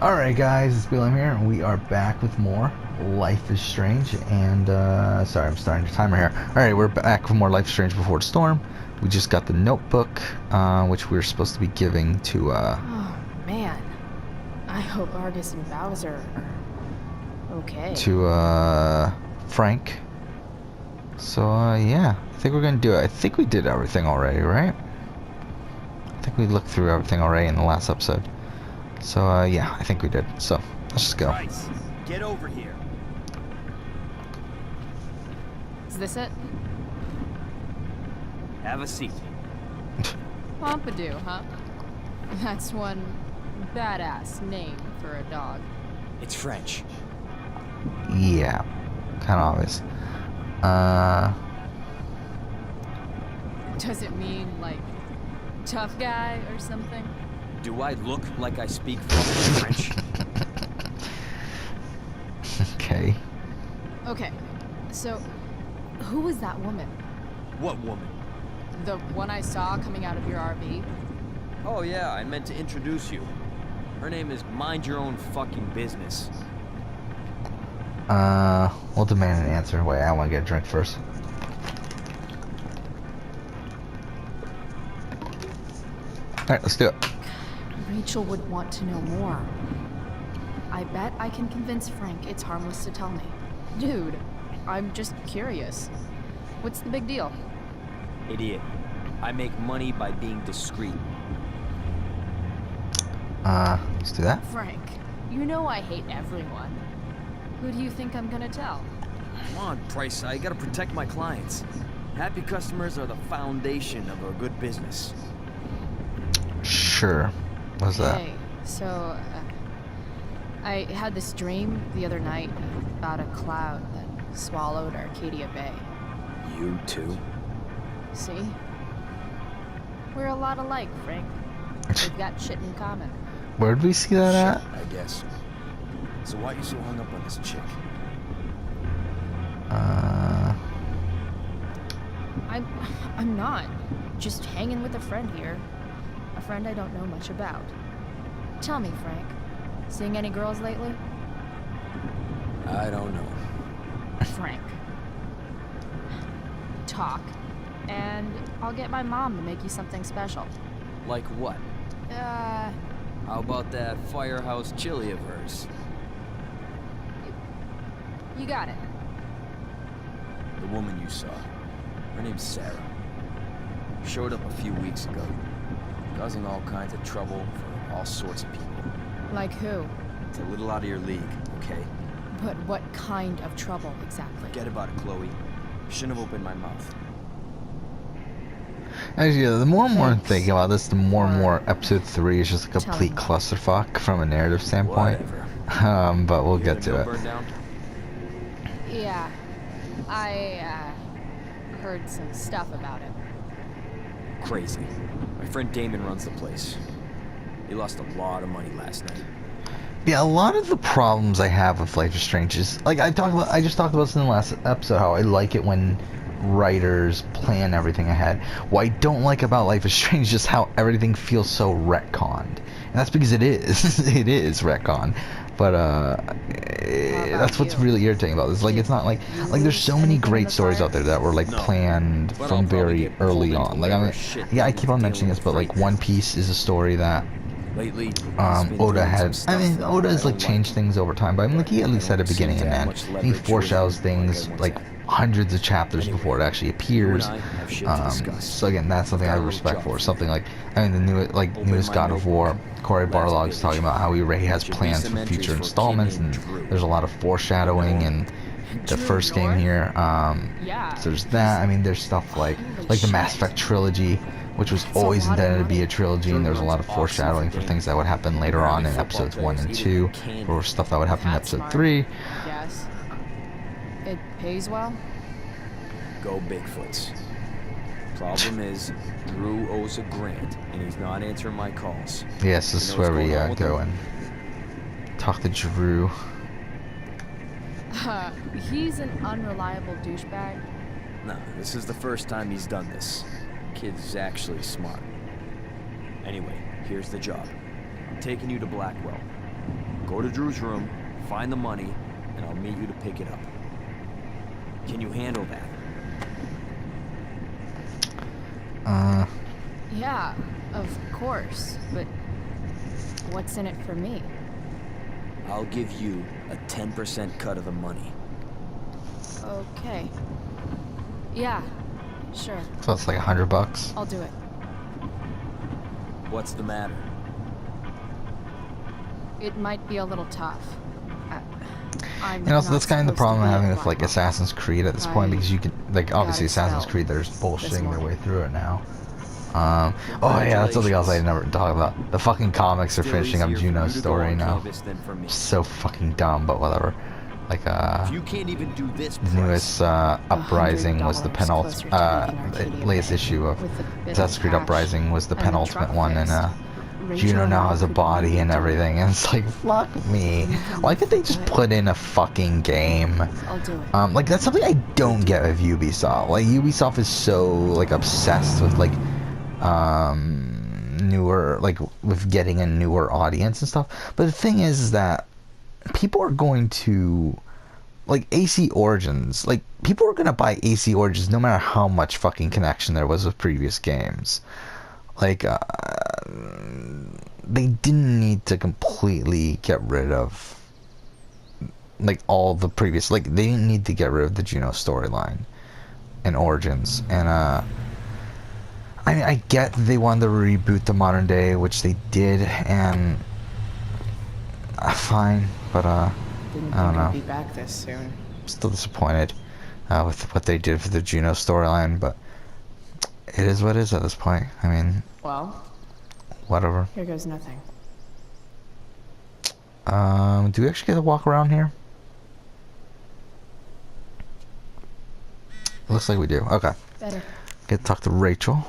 Alright guys, it's Bill here, and we are back with more Life is Strange, and sorry, I'm starting the timer here. Alright, we're back with more Life is Strange Before the Storm. We just got the notebook, which we were supposed to be giving to, Oh, man. I hope Argus and Bowser are okay. to, Frank. So, yeah, I think we're gonna do it. I think we did everything already, right? I think we looked through everything already in the last episode. So, yeah, I think we did. So, let's just go. Bryce, get over here. Is this it? Have a seat. Pompidou, huh? That's one badass name for a dog. It's French. Yeah, kind of obvious. Does it mean, like, tough guy or something? Do I look like I speak French? Okay. Okay, so who was that woman? What woman? The one I saw coming out of your RV? Oh yeah, I meant to introduce you. Her name is Mind Your Own Fucking Business. We'll demand an answer. Wait, I want to get a drink first. Alright, let's do it. Rachel would want to know more. I bet I can convince Frank it's harmless to tell me. Dude, I'm just curious. What's the big deal? Idiot. I make money by being discreet. Let's do that. Frank, you know I hate everyone. Who do you think I'm gonna tell? Come on, Bryce, I gotta protect my clients. Happy customers are the foundation of a good business. Sure. What's that? Hey, so, I had this dream the other night about a cloud that swallowed Arcadia Bay. You too? See? We're a lot alike, Frank. We've got shit in common. Where did we see that Sure, I guess. So why are you so hung up on this chick? at? I'm not. Just hanging with a friend here. A friend I don't know much about. Tell me, Frank. Seeing any girls lately? I don't know. Frank. Talk. And I'll get my mom to make you something special. Like what? How about that firehouse chili of hers? You got it. The woman you saw. Her name's Sarah. Showed up a few weeks ago, causing all kinds of trouble for all sorts of people. Like who? It's a little out of your league, okay? But what kind of trouble exactly? Forget about it, Chloe. Shouldn't have opened my mouth. Actually, the more and more I'm Thanks thinking about this, the more and more for episode 3 is just a complete telling me. clusterfuck from a narrative standpoint. Whatever. But we'll You get hear to the it. mill burn down? Yeah. I, heard some stuff about it. Crazy. My friend Damon runs the place. He lost a lot of money last night. Yeah, a lot of the problems I have with Life is Strange is like I just talked about this in the last episode, how I like it when writers plan everything ahead. What I don't like about Life is Strange is just how everything feels so retconned. And that's because it is. It is retcon. But that's what's you? really irritating about this. Like, it's not like there's so many Anything in great the stories fire? out there that were like No. planned But I'll from probably very get pulled early into on. Like, whatever shit yeah, I that keep on dealing mentioning this, with but like right One now. Piece is a story that Lately, he's been Oda doing had. some I mean, stuff Oda that has I like don't changed things over time, but I mean, like he at I least had a don't seem beginning to and have end. much And he leverage with foreshadows him things like I like once had. hundreds of chapters Anyway, before it actually You appears. and I have shit to discuss. So again, that's something I Got a have little respect job for. for Something you. like, I mean, Open newest my God of War, notebook. Corey Last Barlog's village. talking about how he already has Should be plans some for entries future for installments, Keenan and Drew. there's a lot of foreshadowing You know in the Drew first game North? here. Yeah. So there's that. I mean, there's stuff like Holy the Mass shit. Effect trilogy, which was That's a always lot of intended to be money. a trilogy, and there's a lot of Awesome foreshadowing for for things that would happen later on in episodes 1 and 2, or stuff that would happen in That's episode smart, 3. I guess. It pays well? Go Bigfoots. Problem is, Drew owes a grant, and he's not answering my calls. Yes, this is You know what's where we going on with go him? and talk to Drew. He's an unreliable douchebag. Nah, this is the first time he's done this. Kid's actually smart. Anyway, here's the job. I'm taking you to Blackwell. Go to Drew's room, find the money, and I'll meet you to pick it up. Can you handle that? Yeah, of course, but what's in it for me? I'll give you a 10% cut of the money. Okay. Yeah, sure. So it's like $100. I'll do it. What's the matter? It might be a little tough. I'm And also, that's kind of the not problem I'm supposed to having be with like Assassin's Creed at this point, because you can, like, obviously Assassin's Creed, there's bullshitting their way through it now. Oh yeah, that's something else I never talked about. The fucking comics are finishing up Juno's story now. So fucking dumb, but whatever. Like, you can't even do this the newest Uprising was the latest issue of Assassin's Creed Uprising was the penultimate one, and Juno now has a body and everything, and it's like, fuck me. Why could they just put in a fucking game? I'll do it. Like, that's something I don't get with Ubisoft. Like, Ubisoft is so, like, obsessed with, like, newer, like, with getting a newer audience and stuff. But the thing is that people are going to, like, AC Origins, like, people are gonna buy AC Origins no matter how much fucking connection there was with previous games. Like, they didn't need to completely get rid of, like, all the previous, like, they didn't need to get rid of the Juno storyline and Origins. And, I mean, I get that they wanted to reboot the modern day, which they did, and fine, but I don't know. I'd be back this soon. Still disappointed with what they did for the Juno storyline, but it is what it is at this point. I mean, Well, whatever. here goes nothing. Do we actually get to walk around here? Looks like we do. Okay. Better. Get to talk to Rachel.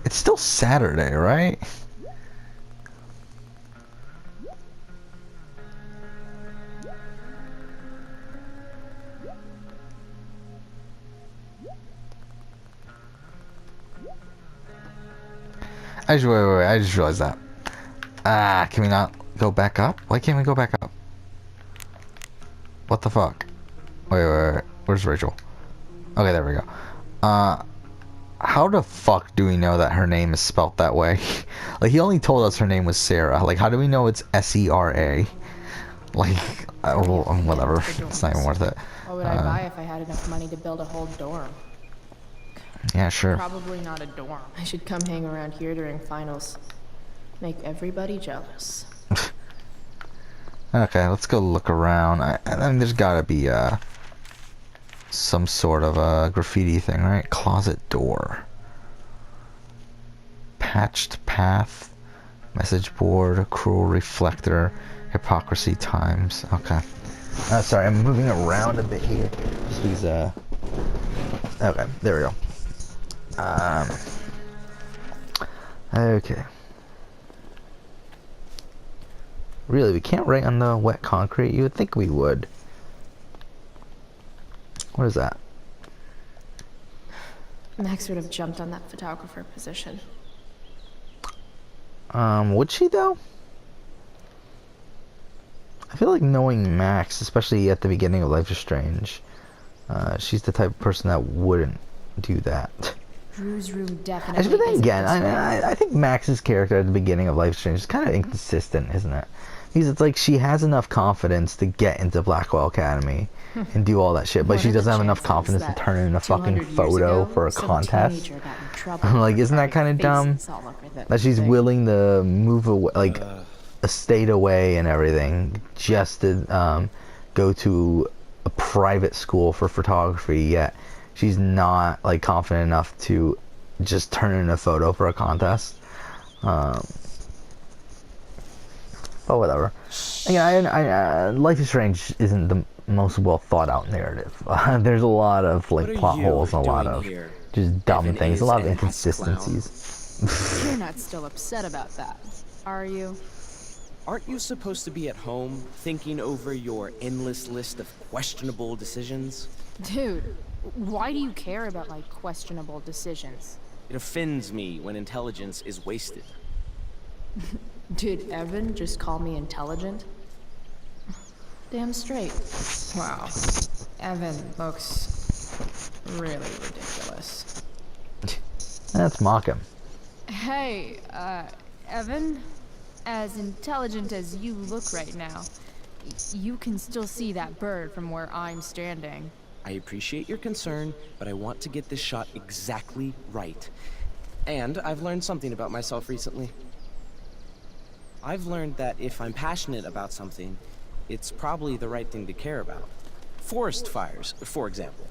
It's still Saturday, right? Wait, I just realized that. Can we not go back up? Why can't we go back up? What the fuck? Wait. Where's Rachel? Okay, there we go. How the fuck do we know that her name is spelt that way? Like, he only told us her name was Sarah. Like, how do we know it's S-E-R-A? Like, well, whatever. It's not even worth it. What would I buy if I had enough money to build a whole dorm? Yeah, sure. Probably not a dorm. I should come hang around here during finals. Make everybody jealous. Okay, let's go look around. I mean, there's gotta be, some sort of a graffiti thing, right? Closet door. Patched path. Message board. Cruel reflector. Hypocrisy times. Okay. Sorry, I'm moving around a bit here. Just because, okay, there we go. Okay. Really, we can't write on the wet concrete? You would think we would. What is that? Max would have jumped on that photographer position. Would she though? I feel like knowing Max, especially at the beginning of Life is Strange, she's the type of person that wouldn't do that. Drew's room definitely. But then again, I think Max's character at the beginning of Life is Strange is kind of inconsistent, isn't it? Because it's like she has enough confidence to get into Blackwell Academy and do all that shit, but she doesn't have enough confidence to turn in a fucking photo for a contest. Like, isn't that kind of dumb? That she's willing to move away, like a state away and everything, just to go to a private school for photography, yet she's not like confident enough to just turn in a photo for a contest. But whatever. Again, Life is Strange isn't the most well thought out narrative. There's a lot of like plot holes, and a lot of just dumb things, a lot of inconsistencies. You're not still upset about that, are you? Aren't you supposed to be at home, thinking over your endless list of questionable decisions? Dude, why do you care about, like, questionable decisions? It offends me when intelligence is wasted. Did Evan just call me intelligent? Damn straight. Wow. Evan looks really ridiculous. Let's mock him. Hey, Evan? As intelligent as you look right now, you can still see that bird from where I'm standing. I appreciate your concern, but I want to get this shot exactly right. And I've learned something about myself recently. I've learned that if I'm passionate about something, it's probably the right thing to care about. Forest fires, for example.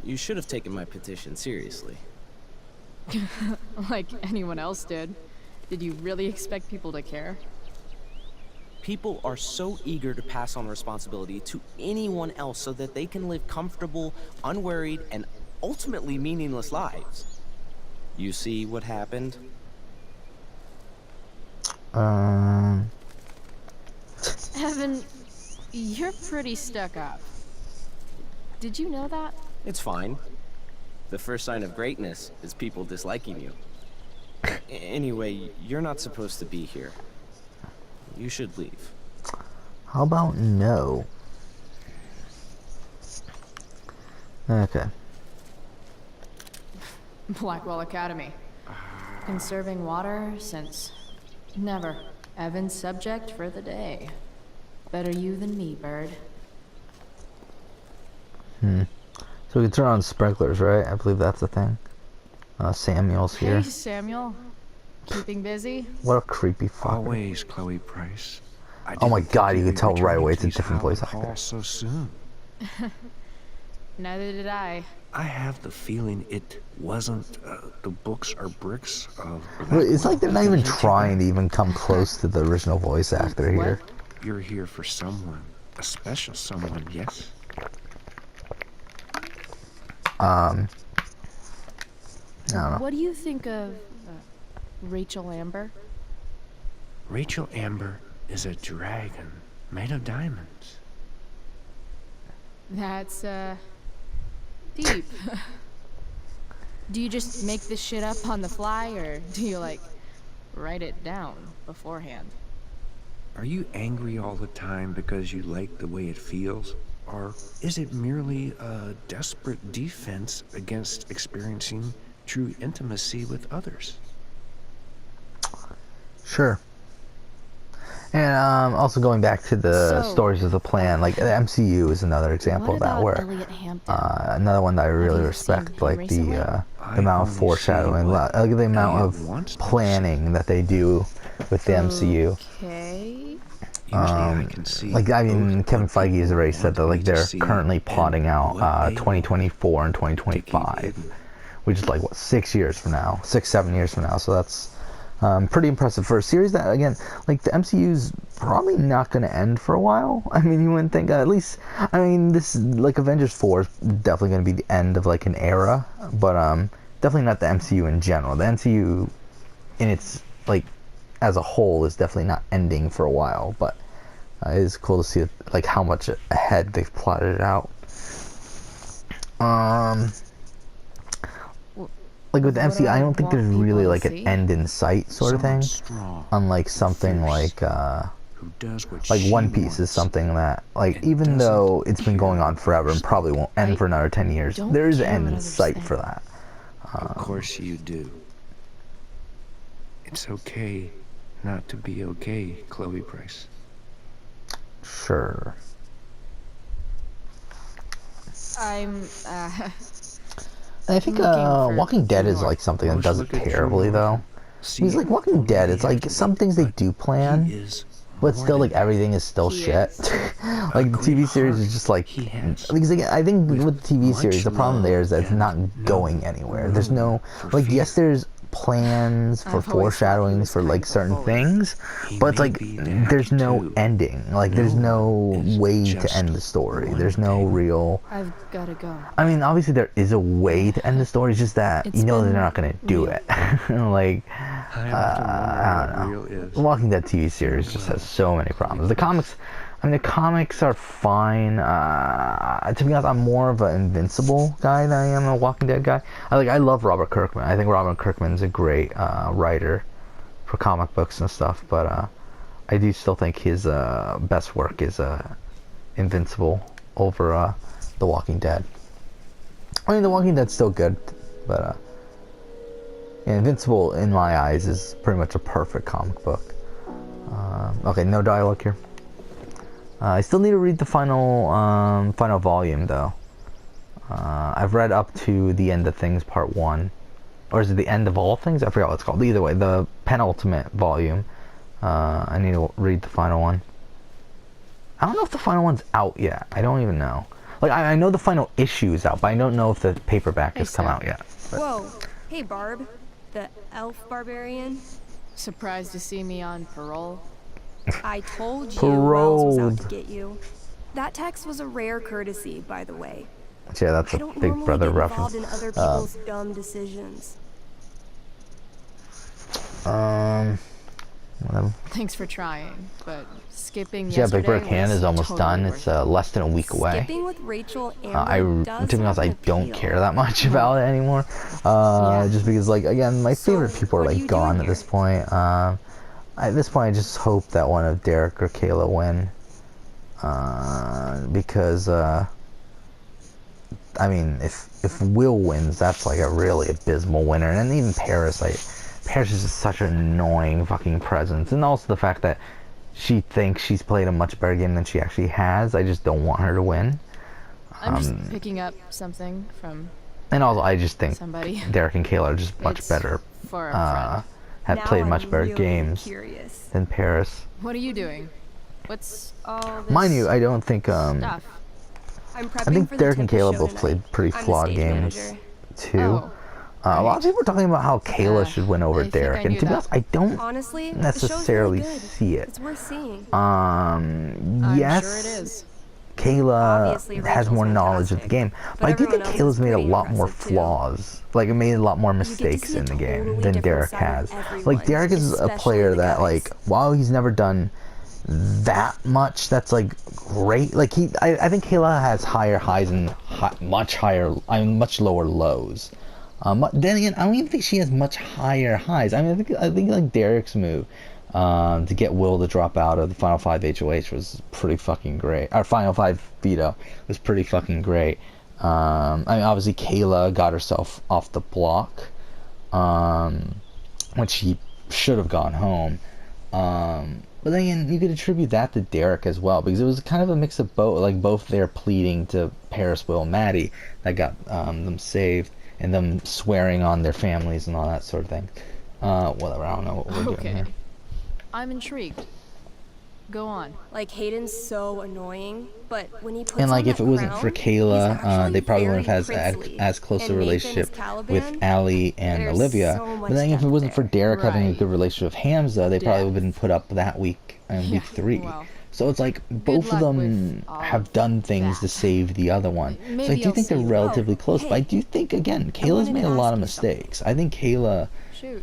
You should have taken my petition seriously. Like anyone else did. Did you really expect people to care? People are so eager to pass on responsibility to anyone else so that they can live comfortable, unworried, and ultimately meaningless lives. You see what happened? Evan, you're pretty stuck up. Did you know that? It's fine. The first sign of greatness is people disliking you. Anyway, you're not supposed to be here. You should leave. How about no? Okay. Blackwell Academy. Conserving water since never. Evan's subject for the day. Better you than me, bird. So we can turn on sprinklers, right? I believe that's the thing. Samuel's here. Hey, Samuel. Keeping busy? What a creepy fucker. Always, Chloe Price. Oh my god, you can tell right away it's a different voice actor. So soon. Neither did I. I have the feeling it wasn't the books or bricks of. Well, it's like they're not even Blackwell. trying to even come close to the original voice actor here. You're here for someone, a special someone, yes? I don't know. What do you think of Rachel Amber? Rachel Amber is a dragon made of diamonds. That's, deep. Do you just make this shit up on the fly, or do you, like, write it down beforehand? Are you angry all the time because you like the way it feels? Or is it merely a desperate defense against experiencing true intimacy with others? Sure. And also going back to the stories of the plan, like the MCU is another example of that, where another one that I really respect, like the amount of foreshadowing, like the amount of planning that they do with the MCU. Okay. I can see Like, I mean, both Kevin what Feige has already people said that, want like, me to they're see currently and plotting out what they 2024 and want to keep 2025, hidden. which is like, what, 6 years from now? 7 years from now, so that's pretty impressive for a series that, again, like, the MCU's probably not going to end for a while. I mean, you wouldn't think, at least, I mean, this, like, Avengers 4 is definitely going to be the end of, like, an era, but definitely not the MCU in general. The MCU in its, like, as a whole is definitely not ending for a while, but it is cool to see, like, how much ahead they've plotted it out. Like, with the MCU, I don't think there's really, like, an end in sight sort of thing. Strong, Unlike something fierce, like, who does what like she One Piece wants. is something that, like, and even doesn't though it's been going on care forever and about probably won't end for another 10 years, don't there is an care end what in others sight think. for that. Of course you do. It's okay not to be okay, Chloe Price. Sure. I'm, I think looking for Walking Dead is North. like something that Most does it look at True terribly North. though. See He's like Walking Dead. It's like some things they do He plan, is but more still like than everything is still He shit. is. Like the TV great series heart is just like he has. because again, I think with the TV much series the problem love there is that it's and not no going anywhere. There's no room for like fear. yes there's plans for I've always thought he foreshadowings was for kind like of a certain bully. things, He but it's may like be that there's no too. ending. Like there's no It's way to just end the story. one There's no thing. real. I've gotta go. I mean, obviously there is a way to end the story. It's just that It's you know they're been not gonna do real. it. Like I often I wonder don't what know. real is. The Walking Dead TV series just has so many problems. The comics, I mean, the comics are fine. To be honest, I'm more of an Invincible guy than I am a Walking Dead guy. I love Robert Kirkman. I think Robert Kirkman's a great writer for comic books and stuff. But I do still think his best work is Invincible over The Walking Dead. I mean, The Walking Dead's still good, but yeah, Invincible, in my eyes, is pretty much a perfect comic book. Okay, no dialogue here. I still need to read the final volume, though. I've read up to the end of things, part 1. Or is it the end of all things? I forgot what it's called. Either way, the penultimate volume. I need to read the final one. I don't know if the final one's out yet. I don't even know. Like, I know the final issue is out, but I don't know if the paperback has come out yet. But Whoa. Hey, Barb. The elf barbarian. Surprised to see me on parole? I told you Wells was out Paroled. to get you. That text was a rare courtesy, by the way. yeah, that's I a don't Big normally Brother get reference. involved in other people's dumb decisions. Whatever. Thanks for trying, but skipping Yeah, Big Brother yesterday Cannon was is almost totally done. worth It's it. less than a week away. Skipping with Rachel I, Amber does to be honest, have I an don't appeal. care that much about it anymore. Yeah. Just because, like, again, my So, favorite people are what are like you gone doing at this here? point. At this point, I just hope that one of Derek or Kayla win. Because I mean, if Will wins, that's like a really abysmal winner. And then even Paris, like, Paris is just such an annoying fucking presence. And also the fact that she thinks she's played a much better game than she actually has. I just don't want her to win. I'm just picking up something from And also, I just think somebody. Derek and Kayla are just much It's better. for a friend. Have Now played I'm much better really games Curious. than Paris. What are you doing? What's all this Mind you, I don't think stuff? I'm prepping I think for the Derek and Temple Caleb show both played tonight. pretty I'm the flawed stage games manager. too. Oh, A lot of people are talking about how Kayla Uh, should win over I think Derek, I and knew to be that. honest, I don't Honestly, necessarily the show's really good. see it. It's worth seeing. I'm Yes, sure it is. Kayla Obviously, has Rachel's more knowledge of the fantastic, game, but but I do think everyone else Kayla's is made a pretty lot more impressive, too. flaws. Like, it made a lot more You get to mistakes see a in the game totally than different Derek side of has. everyone, Like, Derek is a especially player the that, guys. like, while he's never done that much, that's like great. Like, I think Kayla has higher highs and much lower lows. Then again, I don't even think she has much higher highs. I mean, I think like Derek's move to get Will to drop out of the Final 5 HOH was pretty fucking great. Our Final 5 veto was pretty fucking great. I mean, obviously Kayla got herself off the block when she should have gone home. But then again, you could attribute that to Derek as well, because it was kind of a mix of both, like both their pleading to Paris, Will, and Maddie that got them saved, and them swearing on their families and all that sort of thing. Whatever, I don't know what we're doing Okay. here. I'm intrigued. Go on. Like, Hayden's so annoying, but when he puts And like, on if it that wasn't for crown, Kayla, he's actually they probably wouldn't have very had princely. as close a And Nathan relationship as Caliban, with Allie and there's Olivia. so much But then if it depth wasn't for there. Derek having a Right. good relationship with Hamza, they probably would have been Depth. put up that week in Yeah, week 3. well, So it's like both of luck them with all have of done things to that. save the other one. So I Maybe do I'll think they're see you. relatively close. But I hey, do think, again, I Kayla's wanted made to a lot of ask you something. mistakes. I think Kayla Shoot.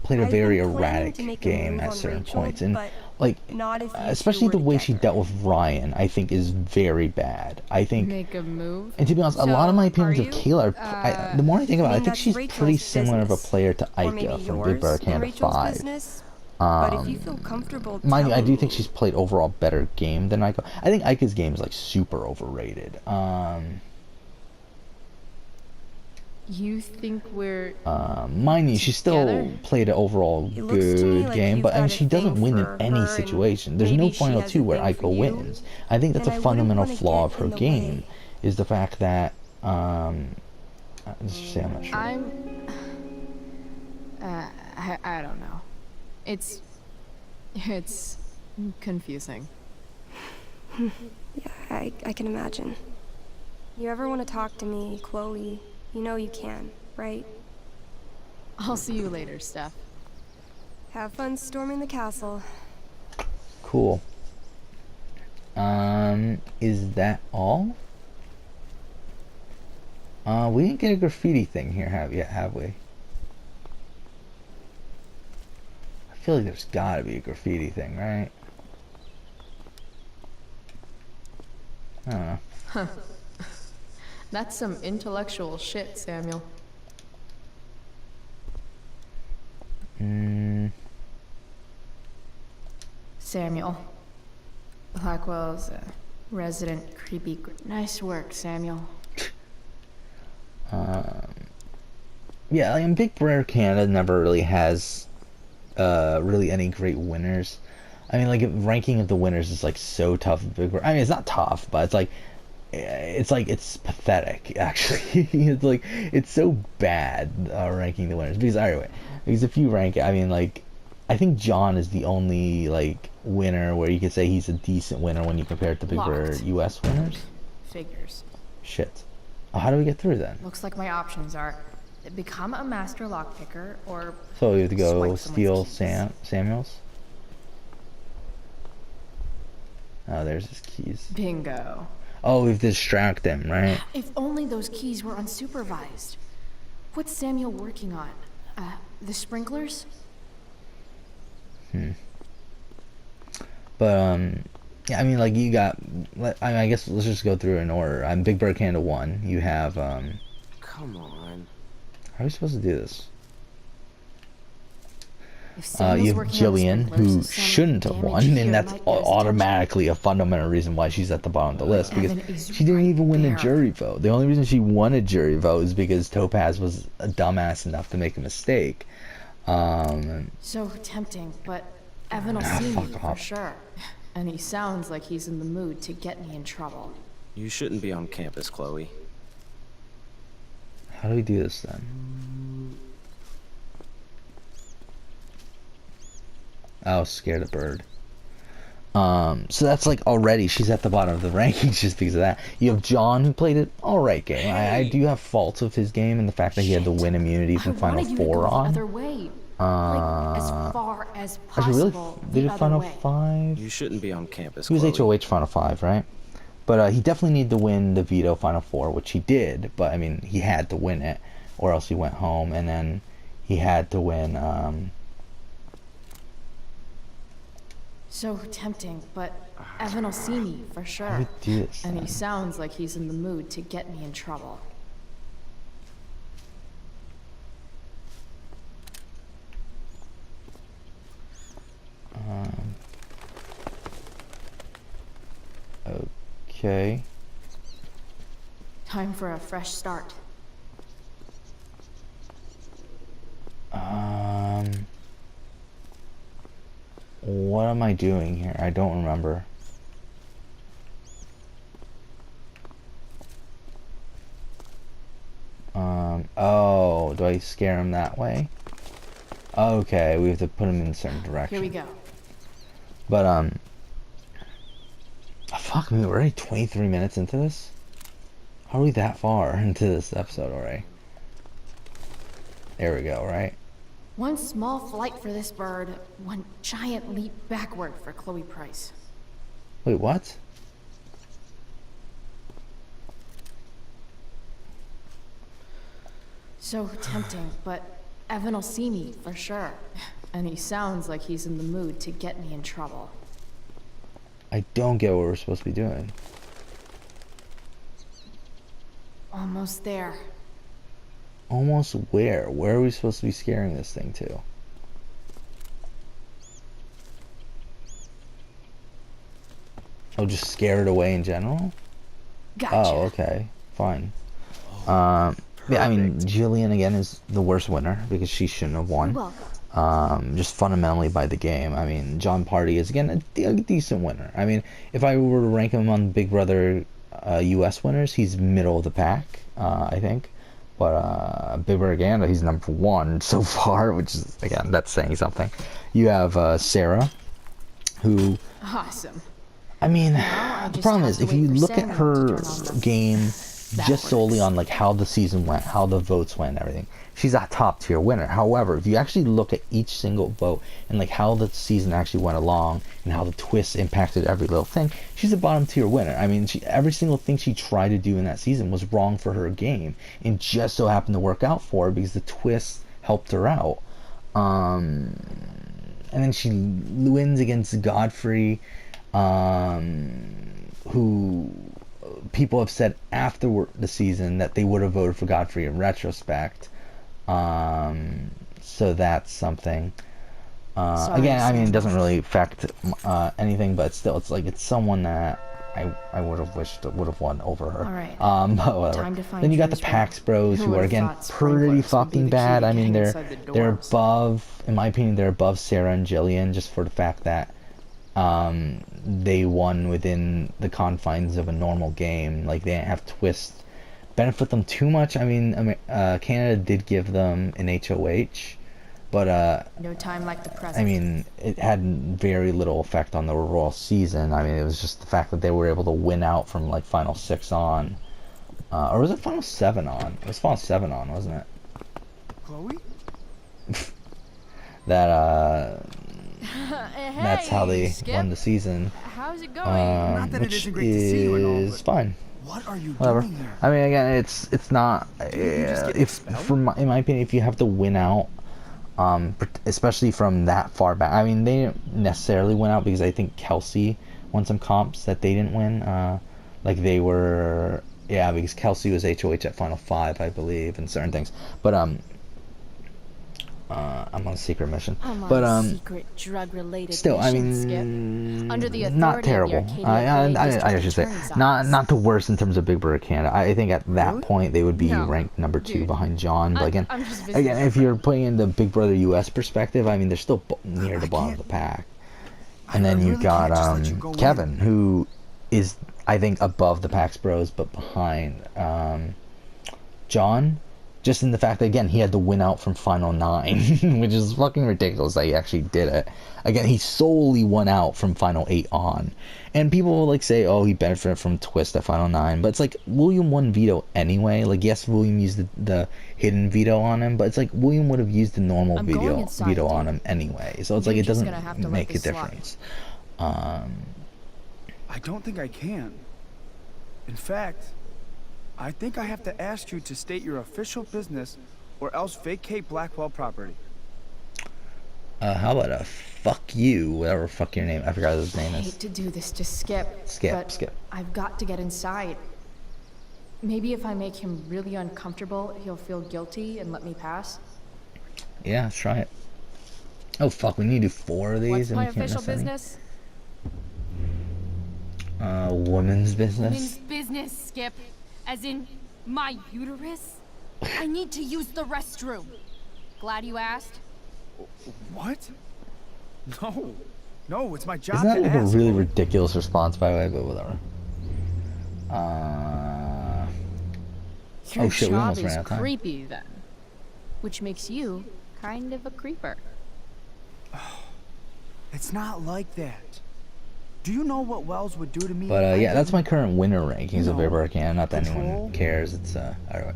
played a I've very been planning erratic to make a game move at on certain Rachel, points, and but like not if you two especially were the way she together. dealt with Ryan, I think is very bad. I think. Make a move. And to be honest, a lot of my So, opinions are of you? Kayla are, the more I think about it, I think that's she's Rachel's pretty similar of a business. player to Or maybe Aika from yours Big Brother and Canada Rachel's 5. business. But if you feel comfortable Mind you, I do telling think me- she's played overall better game than Aika. I think Aika's game is like super overrated. You think we're Mind you, she still Together? played an overall It looks to me good like game, you've but I mean, got a she doesn't thing win in for any her, and situation. There's no maybe she final has a 2 where thing for Aika you, wins. I think that's then a I wouldn't fundamental wanna flaw get of her in the game, way. is the fact that let's just say I'm not sure. I don't know. It's confusing. I can imagine. You ever want to talk to me, Chloe, you know you can, right? I'll see you later, Steph. Have fun storming the castle. Cool. Is that all? We didn't get a graffiti thing here, have we? I feel like there's gotta be a graffiti thing, right? I don't know. That's some intellectual shit, Samuel. Samuel. Blackwell's a resident creepy. Nice work, Samuel. Yeah, like, Big Brother Canada never really has really any great winners. I mean, like, ranking of the winners is like so tough. I mean, it's not tough, but it's pathetic actually. It's like it's so bad ranking the winners because if you rank it, I mean, like, I think John is the only like winner where you could say he's a decent winner when you compare it to Big Brother US winners. Figures. Shit. How do we get through then? Looks like my options are become a master lockpicker or So we have to go swipe steal someone's keys. Samuel's. Oh, there's his keys. Bingo. Oh, we have to distract him, right? If only those keys were unsupervised. What's Samuel working on? The sprinklers? But yeah, I mean, like, you got. I guess let's just go through in order. I'm Big Bird Canada 1. You have Come on. How are we supposed to do this? If Samuel's You have working on the Jillian, sprinklers, who some shouldn't have damage won, here and that's might get his automatically a fundamental reason why she's at the bottom of the list, because Evan is she didn't right even win a there. jury vote. The only reason she won a jury vote is because Topaz was a dumbass enough to make a mistake. So tempting, but Evan will see me fuck for off. sure. And he sounds like he's in the mood to get me in trouble. You shouldn't be on campus, Chloe. How do we do this then? I was scared of Bird. So that's like already she's at the bottom of the rankings just because of that. You have John, who played an alright game. I do have faults of his game and the fact that he had to win immunity from I Final wanted you to go Four the on. other way. Like, as far as Actually, really, possible they the did other Final way. 5. You shouldn't be on campus, He was Chloe. HOH Final 5, right? But he definitely needed to win the veto Final 4, which he did. But I mean, he had to win it, or else he went home. And then he had to win. So tempting, but Evan will see me for How sure. do we do this? And he then? sounds like he's in the mood to get me in trouble. Okay. Time for a fresh start. What am I doing here? I don't remember. Oh, do I scare him that way? Okay, we have to put him in a certain direction. Here we go. But, fuck me, we're already 23 minutes into this? How are we that far into this episode already? There we go, right? One small flight for this bird, one giant leap backward for Chloe Price. Wait, what? So tempting, but Evan will see me for sure. And he sounds like he's in the mood to get me in trouble. I don't get what we're supposed to be doing. Almost there. Almost where? Where are we supposed to be scaring this thing to? Oh, just scare it away in general? Gotcha. Oh, okay. Fine. Yeah, I mean, Jillian, again, is the worst winner because she shouldn't have won. Welcome. Just fundamentally by the game. I mean, John Party is, again, a decent winner. I mean, if I were to rank him on Big Brother US winners, he's middle of the pack, I think. But Big Brother Canada, he's number 1 so far, which is, again, that's saying something. You have Sarah, who... Awesome. I mean, I the just problem have is, to if wait you for look at Samuel to her turn on the- game just solely on like how the season went, how the votes went, and everything, she's a top tier winner. However, if you actually look at each single vote and like how the season actually went along and how the twists impacted every little thing, she's a bottom tier winner. I mean, every single thing she tried to do in that season was wrong for her game, and just so happened to work out for her because the twists helped her out. And then she wins against Godfrey, who people have said after the season that they would have voted for Godfrey in retrospect. So that's something. Again, I mean, it doesn't really affect anything, but still, it's someone that I would have wished would have won over her. All right. But whatever. Time to find Then you got the Drew's Pax Bros, Who who are would've again thought pretty sprinklers would be fucking the bad. key I to mean, getting they're inside the they're dorms? above, in my opinion, they're above Sarah and Jillian just for the fact that they won within the confines of a normal game. Like, they didn't have twists benefit them too much. I mean, Canada did give them an HOH, but No time like the present. I mean, it had very little effect on the overall season. I mean, it was just the fact that they were able to win out from like Final 6 on, or was it Final 7 on? It was Final 7 on, wasn't it? Chloe? That Hey, that's how they Skip. won the season. How's it going? Not that it which isn't great to see you and all, is but- fine. What are you Whatever. doing here? I mean, again, it's not. you just get If expelled? in my opinion, if you have to win out, especially from that far back. I mean, they didn't necessarily win out because I think Kelsey won some comps that they didn't win. Like they were, yeah, because Kelsey was HOH at Final 5, I believe, and certain things. But I'm on a secret mission. I'm on But a secret drug-related still, I mission, Skip. mean, Under the not authority of the terrible. Arcadia I District should say Attorney's not Office. the worst in terms of Big Brother Canada. I think at that Really? point they would be No, ranked number 2 dude. behind John. But again, I'm just visiting if you're putting in the Big Brother US perspective, I mean they're still near the I bottom of can't- the pack. I And then you really got can't just let you go in. Kevin, who is I think above the Pax Bros, but behind John. Just in the fact that, again, he had to win out from Final 9, which is fucking ridiculous that he actually did it. Again, he solely won out from Final 8 on. And people will, like, say, oh, he benefited from Twist at Final 9. But it's like, William won veto anyway. Like, yes, William used the hidden veto on him, but it's like, William would have used the normal I'm going inside, veto dude. on him anyway. So it's like, You're it just doesn't gonna have to let make a this slide. difference. I don't think I can. In fact, I think I have to ask you to state your official business or else vacate Blackwell property. How about a fuck you, whatever fuck your name, I forgot what his name I is. hate to do this to Skip. Skip, but Skip. I've got to get inside. Maybe if I make him really uncomfortable, he'll feel guilty and let me pass. Yeah, let's try it. Oh fuck, we need to do 4 of these What's and my we can't official miss any. business? Women's business. Women's business, Skip. As in, my uterus? I need to use the restroom. Glad you asked. What? No. No, it's my job Isn't that to like a ask. really ridiculous response, by the way, but whatever. Your Oh shit, we job almost is ran out of time. creepy then. Which makes you kind of a creeper. It's not like that. Do you know what Wells would do to me? But if I yeah, that's my didn't- current winner rankings of know, Big Canada. Not that anyone control. cares. It's alright.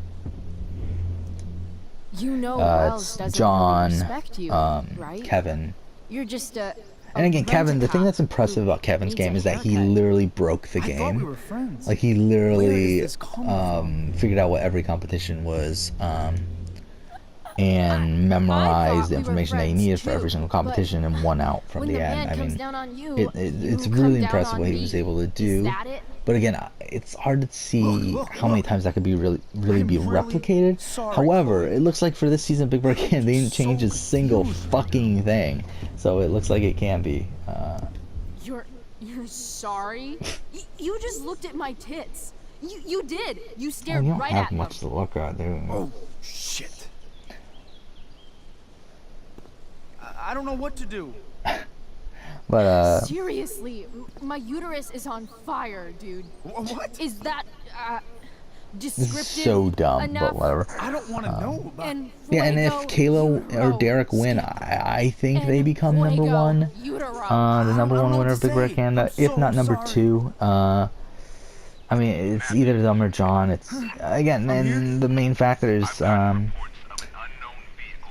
You know Wells It's doesn't John, really respect you, right? Kevin. You're just a And again, Kevin, the thing rent-a-cop that's impressive who about Kevin's needs a game is that he haircut. literally broke the I thought game. we were friends. Like he Where literally is this coming from? figured out what every competition was, and I memorized thought the we were information that he friends needed for every too, single but competition and won out from when the the end. man I comes mean, down on you, it's you really come down impressive on what he me. was able to Is do. that it? But again, it's hard to see Look, how many look. times that could be really I'm be really replicated. sorry, However, Chloe. it looks like for this season of Big Brother Canada, they didn't so change a single confused. fucking thing. So it looks like it can be. You're sorry? You just looked at my tits. You did. You Oh, stared you don't right have at them. much to look at, dude. Oh, shit. I don't know what to do. But Seriously, my uterus is on fire, dude. What? Is that this descriptive is so dumb. enough? But whatever. I don't want to know about And Yeah, and if fuego, Kayla or utero, Derek win, Skip. I think they And become number fuego, 1. utero. The number I don't 1 know winner what of to Big Brother say. Canada, I'm if so not number sorry. 2. I mean, it's either them or John. It's again, and the main factor is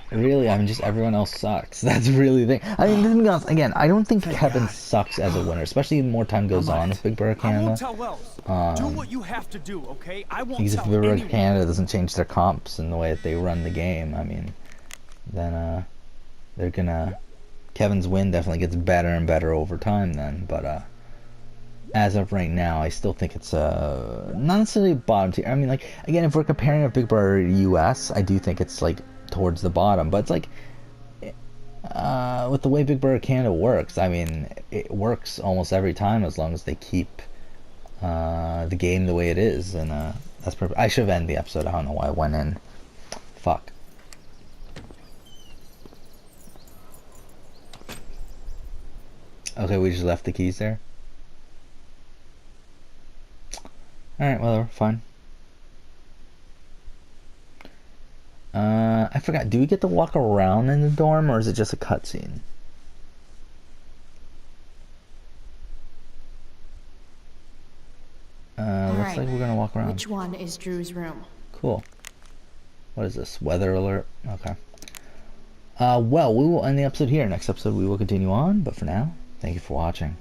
really, I mean, just everyone else sucks. That's really the thing. I mean, to be honest, again, I don't think Kevin sucks as a winner, especially the more time goes on with Big Brother I won't Canada. tell Wells. Do what you have to do, okay? I won't Because if tell Big Brother anyone. Canada doesn't change their comps and the way that they run the game, I mean, then they're gonna. Kevin's win definitely gets better and better over time then, but as of right now, I still think it's not necessarily bottom tier. I mean, like, again, if we're comparing a Big Brother US, I do think it's like towards the bottom, but it's like with the way Big Brother Canada works, I mean, it works almost every time as long as they keep the game the way it is, and that's perfect. I should have ended the episode. I don't know why I went in. Fuck. Okay, we just left the keys there. Alright, whatever, fine. I forgot, do we get to walk around in the dorm, or is it just a cutscene? Looks like we're gonna walk around. Which one is Drew's room? Cool. What is this? Weather alert? Okay. Well, we will end the episode here. Next episode we will continue on, but for now, thank you for watching.